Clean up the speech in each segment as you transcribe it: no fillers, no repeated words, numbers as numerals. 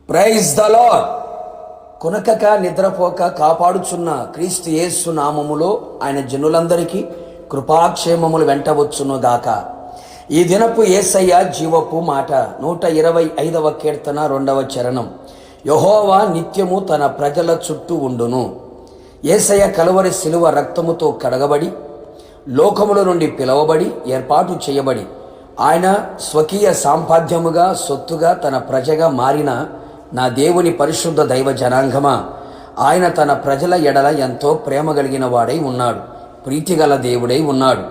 Praise the Lord. కొనకక నిద్రపోక కాపాడుచున్న క్రీస్తు యేసు నామములో ఆయన జనులందరికీ కృపాక్షేమములు వెంటవచ్చును గాక. ఈ దినపు యేసయ్య జీవపు మాట 125వ కీర్తన 2వ చరణం. యెహోవా నిత్యము తన ప్రజల చుట్టూ ఉండును. యేసయ్య కలువరి శిలువ రక్తముతో కడగబడి లోకముల నుండి పిలవబడి ఏర్పాటు చేయబడి ఆయన స్వకీయ సాంపాద్యముగా సొత్తుగా తన ప్రజగా మారిన నా దేవుని పరిశుద్ధ దైవ జనాంగమా, ఆయన తన ప్రజల ఎడల ఎంతో ప్రేమ కలిగిన వాడై ఉన్నాడు, ప్రీతిగల దేవుడై ఉన్నాడు.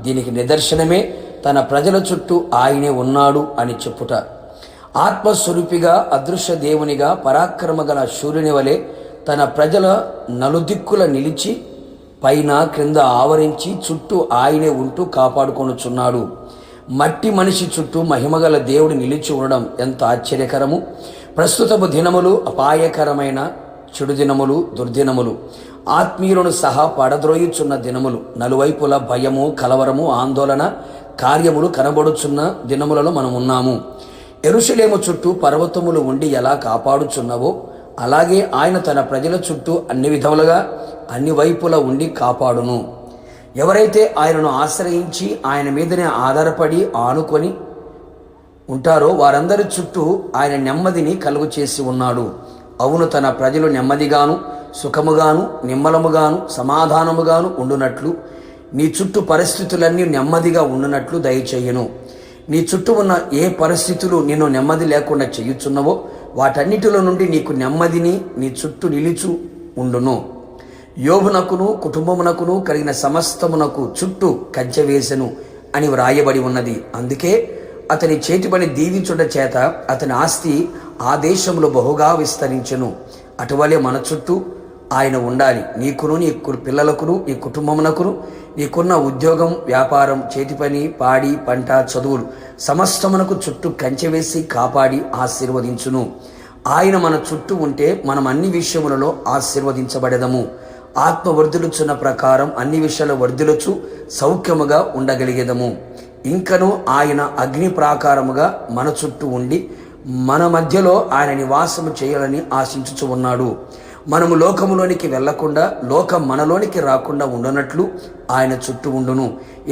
దీనికి నిదర్శనమే తన ప్రజల చుట్టూ ఆయనే ఉన్నాడు అని చెప్పుట. ఆత్మస్వరూపిగా అదృశ్య దేవునిగా పరాక్రమ గల సూర్యుని వలె తన ప్రజల నలుదిక్కుల నిలిచి పైన క్రింద ఆవరించి చుట్టూ ఆయనే ఉంటూ కాపాడుకొనుచున్నాడు. మట్టి మనిషి చుట్టూ మహిమగల దేవుడు నిలిచి ఉండడం ఎంత ఆశ్చర్యకరము. ప్రస్తుతపు దినములు అపాయకరమైన చెడు దినములు, దుర్దినములు, ఆత్మీయులను సహా పడద్రోయుచున్న దినములు, నలువైపుల భయము, కలవరము, ఆందోళన కార్యములు కనబడుచున్న దినములలో మనం ఉన్నాము. యెరూషలేము చుట్టూ పర్వతములు ఉండి ఎలా కాపాడుచున్నవో అలాగే ఆయన తన ప్రజల చుట్టూ అన్ని విధములుగా అన్ని వైపులా ఉండి కాపాడును. ఎవరైతే ఆయనను ఆశ్రయించి ఆయన మీదనే ఆధారపడి ఆనుకొని ఉంటారో వారందరి చుట్టూ ఆయన నెమ్మదిని కలుగు చేసి ఉన్నాడు. అవును, తన ప్రజలు నెమ్మదిగాను సుఖముగాను నిమ్మలముగాను సమాధానముగాను ఉండునట్లు నీ చుట్టూ పరిస్థితులన్నీ నెమ్మదిగా ఉండునట్లు దయచేయును. నీ చుట్టూ ఉన్న ఏ పరిస్థితులు నిన్ను నెమ్మది లేకుండా చేయుచున్నవో వాటన్నిటిలో నుండి నీకు నెమ్మదిని నీ చుట్టూ నిలిచు ఉండును. యోబునకును కుటుంబమునకును కలిగిన సమస్తమునకు చుట్టూ కంచె వేసెను అని వ్రాయబడి ఉన్నది. అందుకే అతని చేతిపని దీవించుట చేత అతని ఆస్తి ఆ దేశంలో బహుగా విస్తరించెను. అటువలే మన చుట్టూ ఆయన ఉండాలి. నీకును నీ పిల్లలకును నీ కుటుంబమునకును నీకున్న ఉద్యోగం, వ్యాపారం, చేతి పని, పాడి, పంట, చదువులు సమస్తమునకు చుట్టూ కంచె వేసి కాపాడి ఆశీర్వదించును. ఆయన మన చుట్టూ ఉంటే మనం అన్ని విషయములలో ఆశీర్వదించబడెదము. ఆత్మ వర్ధిల్లుచున్న ప్రకారం అన్ని విషయాలు వర్ధిల్లుచు సౌఖ్యముగా ఉండగలిగేదము. ఇంకను ఆయన అగ్ని ప్రాకారముగా మన చుట్టూ ఉండి మన మధ్యలో ఆయన నివాసము చేయాలని ఆశించుచు ఉన్నాడు. మనము లోకములోనికి వెళ్లకుండా లోకం మనలోనికి రాకుండా ఉండనట్లు ఆయన చుట్టూ ఉండును.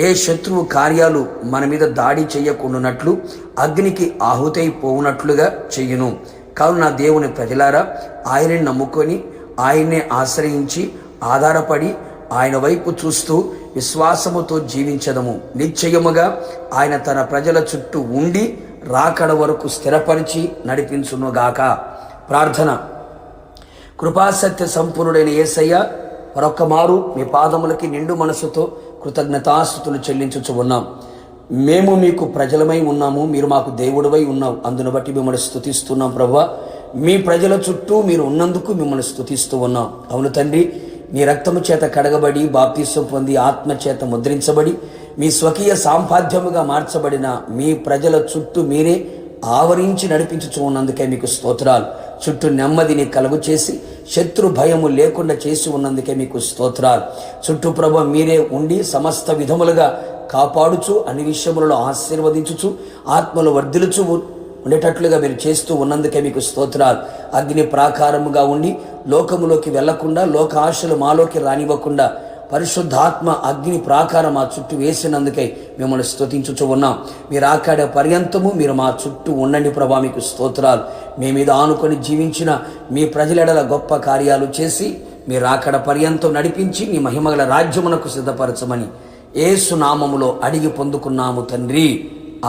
ఏ శత్రువు కార్యాలు మన మీద దాడి చేయకుండానట్లు అగ్నికి ఆహుతైపోవునట్లుగా చెయ్యును. కావున నా దేవుని ప్రజలారా, ఆయన్ని నమ్ముకొని ఆయన్నే ఆశ్రయించి ఆధారపడి ఆయన వైపు చూస్తూ విశ్వాసముతో జీవించదము. నిశ్చయముగా ఆయన తన ప్రజల చుట్టూ ఉండి రాకడ వరకు స్థిరపరిచి నడిపించునుగాక. ప్రార్థన. కృపాసత్య సంపూర్ణుడైన యేసయ్య, మరొక్క మారు మీ పాదములకి నిండు మనసుతో కృతజ్ఞతాస్తుతులు చెల్లించుచు ఉన్నాం. మేము మీకు ప్రజలమై ఉన్నాము, మీరు మాకు దేవుడివై ఉన్నావు. అందును బట్టి మిమ్మల్ని స్తుతిస్తున్నాం ప్రభువా. మీ ప్రజల చుట్టూ మీరు ఉన్నందుకు మిమ్మల్ని స్తుతిస్తూ ఉన్నాం. అవును తండ్రి, మీ రక్తము చేత కడగబడి బాప్తిసం పొంది ఆత్మ చేత ముద్రించబడి మీ స్వకీయ సాంపాద్యముగా మార్చబడిన మీ ప్రజల చుట్టూ మీరే ఆవరించి నడిపించుచూ ఉన్నందుకే మీకు స్తోత్రాలు. చుట్టూ నెమ్మదిని కలుగు చేసి శత్రు భయము లేకుండా చేసి ఉన్నందుకే మీకు స్తోత్రాలు. చుట్టూ ప్రభు మీరే ఉండి సమస్త విధములుగా కాపాడుచు అన్ని విషయములలో ఆశీర్వదించుచు ఆత్మలు వర్ధిల్లుచు ఉండేటట్లుగా మీరు చేస్తూ ఉన్నందుకే మీకు స్తోత్రాలు. అగ్ని ప్రాకారముగా ఉండి లోకములోకి వెళ్లకుండా లోక ఆశలు మాలోకి రానివ్వకుండా పరిశుద్ధాత్మ అగ్ని ప్రాకారం మా చుట్టూ వేసినందుకై మిమ్మల్ని స్తుతించుచూ ఉన్నాం. మీరు ఆకాడే పర్యంతము మీరు మా చుట్టూ ఉండండి ప్రభా, మీకు స్తోత్రాలు. మీ మీద ఆనుకొని జీవించిన మీ ప్రజలెడల గొప్ప కార్యాలు చేసి మీరు ఆకడ పర్యంతం నడిపించి మీ మహిమగల రాజ్యమునకు సిద్ధపరచమని యేసు నామములో అడిగి పొందుకున్నాము తండ్రి,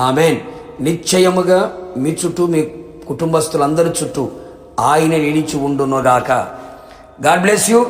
ఆమెన్. నిశ్చయముగా మీ చుట్టూ మీ కుటుంబస్తులందరి చుట్టూ ఆయన నిలిచి ఉండునుగాక. God bless you.